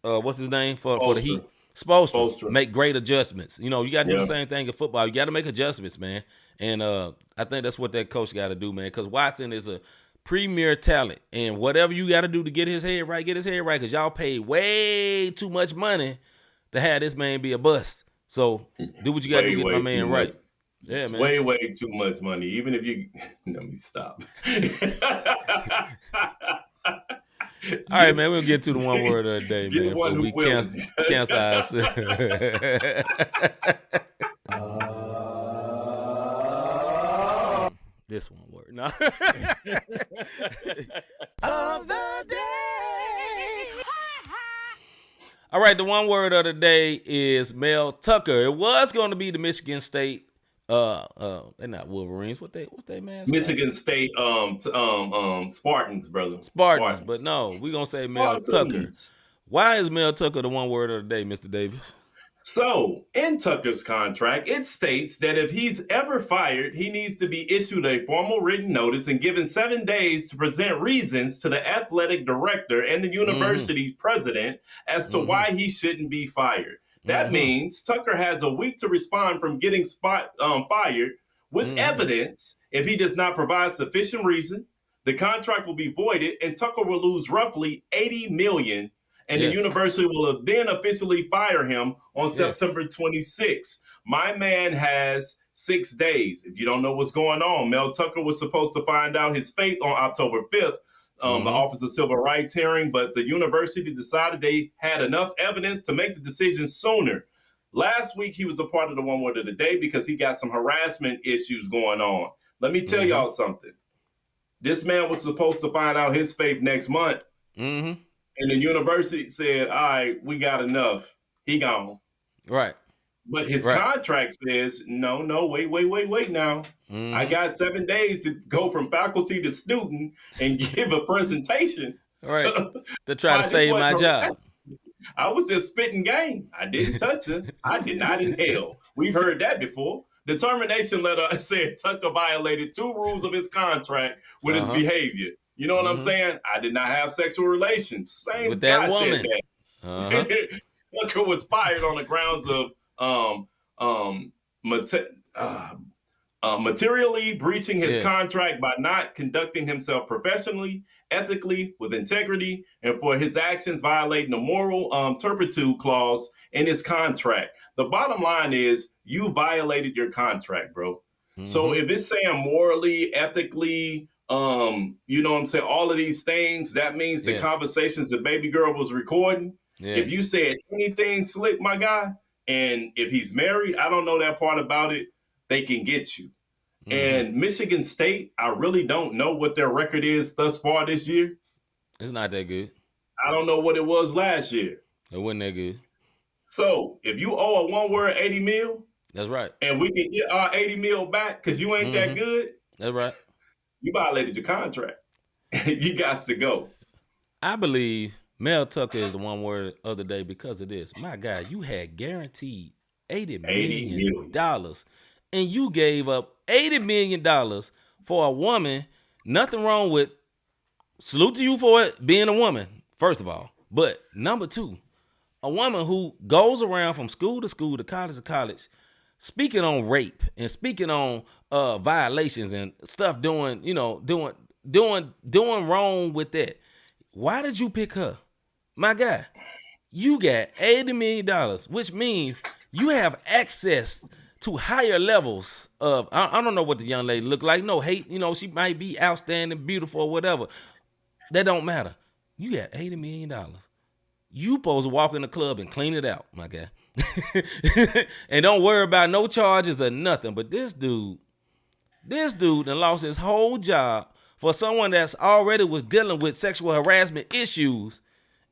what's his name for the Heat? Spoelstra. Make great adjustments. You got to do the same thing in football. You got to make adjustments, man. And I think that's what that coach got to do, man, because Watson is a premier talent. And whatever you got to do to get his head right, because y'all paid way too much money to have this man be a bust. So do what you got to do to get my man right. Yeah, man. Way too much money. Even if you let me stop. All right, man. We'll get to the one word of the day, man. Before we cancel ourselves. This one word. No. Of the day. All right, the one word of the day is Mel Tucker. It was going to be the Michigan State. They're not Wolverines. What's they mascot? Michigan State Spartans, brother. Spartans. But no, we're gonna say Mel Tucker. Why is Mel Tucker the one word of the day, Mr. Davis? So, in Tucker's contract, it states that if he's ever fired, he needs to be issued a formal written notice and given 7 days to present reasons to the athletic director and the university president as to why he shouldn't be fired. That means Tucker has a week to respond from getting fired with evidence. If he does not provide sufficient reason, the contract will be voided and Tucker will lose roughly $80 million. And the university will then officially fire him on September 26th. My man has 6 days. If you don't know what's going on, Mel Tucker was supposed to find out his fate on October 5th, the Office of Civil Rights hearing, but the university decided they had enough evidence to make the decision sooner. Last week, he was a part of the one word of the day because he got some harassment issues going on. Let me tell y'all something. This man was supposed to find out his fate next month. And the university said, all right, we got enough. He gone. Right. But his contract says, no, wait now. I got 7 days to go from faculty to student and give a presentation. Right. To try to save my job. I was just spitting game. I didn't touch her. I did not inhale. We've heard that before. The termination letter said Tucker violated 2 rules of his contract with his behavior. You know what I'm saying? I did not have sexual relations. Same with that woman. Said that. Tucker was fired on the grounds of materially breaching his contract by not conducting himself professionally, ethically, with integrity, and for his actions violating the moral turpitude clause in his contract. The bottom line is you violated your contract, bro. So if it's saying morally, ethically, you know what I'm saying, all of these things, that means the conversations the baby girl was recording. If you said anything slick, my guy, and if he's married, I don't know that part about it, they can get you. And Michigan State, I really don't know what their record is thus far this year. It's not that good. I don't know what it was last year. It wasn't that good. So if you owe a one word 80 mil, that's right. And we can get our 80 mil back because you ain't that good. That's right. You violated your contract. You got to go. I believe Mel Tucker is the one word of the day because of this. My God, you had guaranteed $80 million. And you gave up $80 million for a woman. Nothing wrong with, salute to you for it being a woman, first of all. But number 2, a woman who goes around from school to school to college, speaking on rape and speaking on violations and stuff doing wrong with that. Why did you pick her? My guy, you got $80 million, which means you have access to higher levels of, I don't know what the young lady look like. No hate, she might be outstanding, beautiful, or whatever. That don't matter. You got $80 million. You supposed to walk in the club and clean it out, my guy. And don't worry about no charges or nothing. But this dude done lost his whole job for someone that's already was dealing with sexual harassment issues,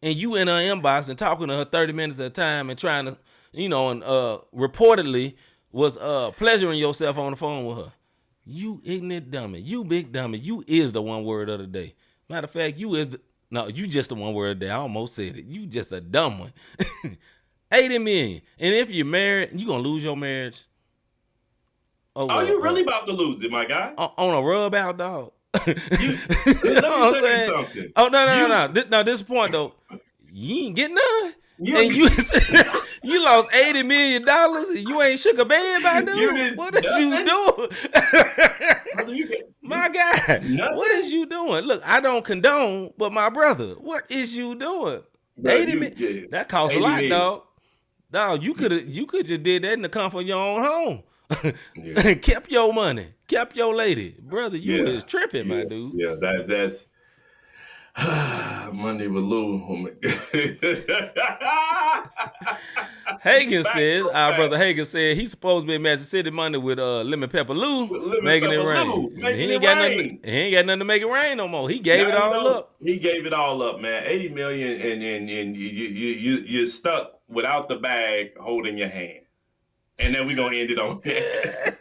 and you in her inbox and talking to her 30 minutes at a time and trying to, and reportedly was pleasuring yourself on the phone with her. You ignorant dummy. You big dummy. You is the one word of the day. Matter of fact, you just the one word of the day. I almost said it. You just a dumb one. 80 million. And if you're married, you going to lose your marriage. Are you really about to lose it, my guy? On a rub out, dog. Let me tell you something. Oh, no. Now, this point, though, you ain't getting none. And you lost $80 million and you ain't shook a band by dude? What is you doing? My guy, what is you doing? Look, I don't condone, but my brother, what is you doing? Bro, 80 million. That costs a lot, million. Dog, you could just did that in the comfort of your own home. Kept your money, kept your lady. Brother, you is tripping, my dude. Yeah, that's Monday with Lou. Hagen Back, says, go our back. brother Hagen said he's supposed to be in Magic City Monday with Lemon Pepper Lou With Lemon making it Pepper rain. Lou, And making he ain't it got rain. nothing. He ain't got nothing to make it rain no more. He gave it Now, all up. He gave it all up, man. 80 million, and you're stuck without the bag holding your hand. And then we're gonna end it on that.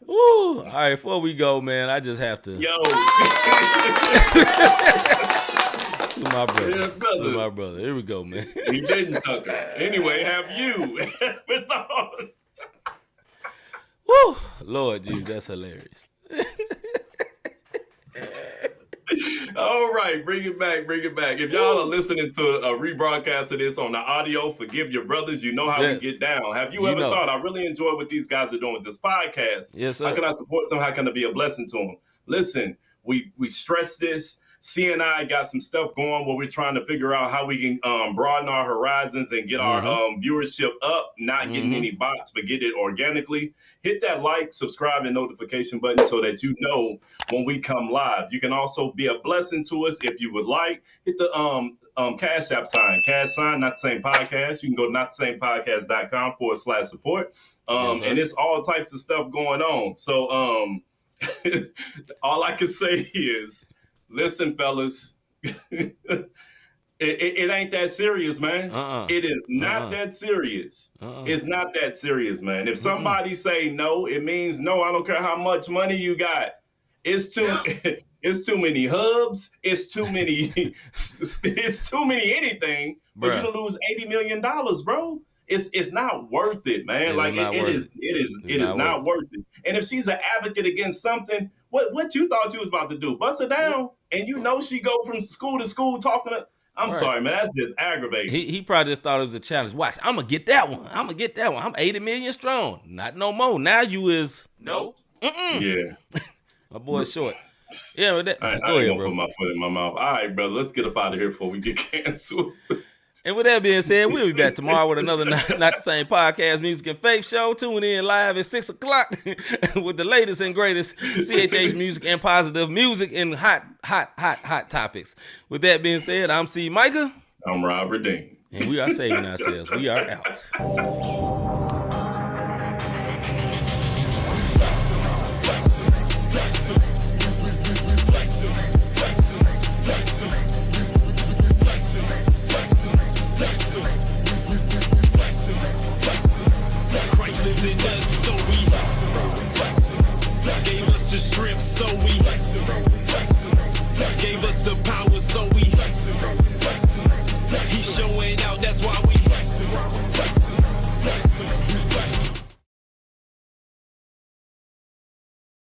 Woo! All right, before we go, man, I just have to. Yo. To my brother. Yeah, brother. To my brother. Here we go, man. He didn't, Tucker. Anyway, have you? Woo! Lord Jesus, that's hilarious. All right, bring it back. If y'all are listening to a rebroadcast of this on the audio, forgive your brothers. You know how we get down. Have you ever thought, I really enjoy what these guys are doing with this podcast? Yes, sir. How can I support them? How can I be a blessing to them? Listen, we stress this. C and I got some stuff going where we're trying to figure out how we can broaden our horizons and get our viewership up, not getting any bots, but get it organically. Hit that like, subscribe, and notification button so that you know when we come live. You can also be a blessing to us if you would like. Hit the Cash App sign, not the same podcast. You can go to notthessamepodcast.com/support. And it's all types of stuff going on. So all I can say is, listen, fellas, it ain't that serious, man. It is not that serious. It's not that serious, man. If somebody say no, it means no. I don't care how much money you got. It's too many hubs. It's too many. It's too many anything for you to lose $80 million, bro. It's not worth it, man. It is not worth it. And if she's an advocate against something, what you thought you was about to do? Bust her down, and you know she go from school to school talking to. I'm sorry, man. That's just aggravating. He probably just thought it was a challenge. Watch, I'm gonna get that one. I'm 80 million strong. Not no more. Now you is no. Yeah. My boy's short. Yeah, but that. I ain't gonna put my foot in my mouth. All right, brother. Let's get up out of here before we get canceled. And with that being said, we'll be back tomorrow with another Not the Same Podcast Music and Faith show. Tune in live at 6 o'clock with the latest and greatest CHH music and positive music and hot topics. With that being said, I'm C-Micah. I'm Robert Dean. And we are saving ourselves. We are out. Christ lives in us, so we gave us the strength, so we gave us the power, so we he's showing out, that's why we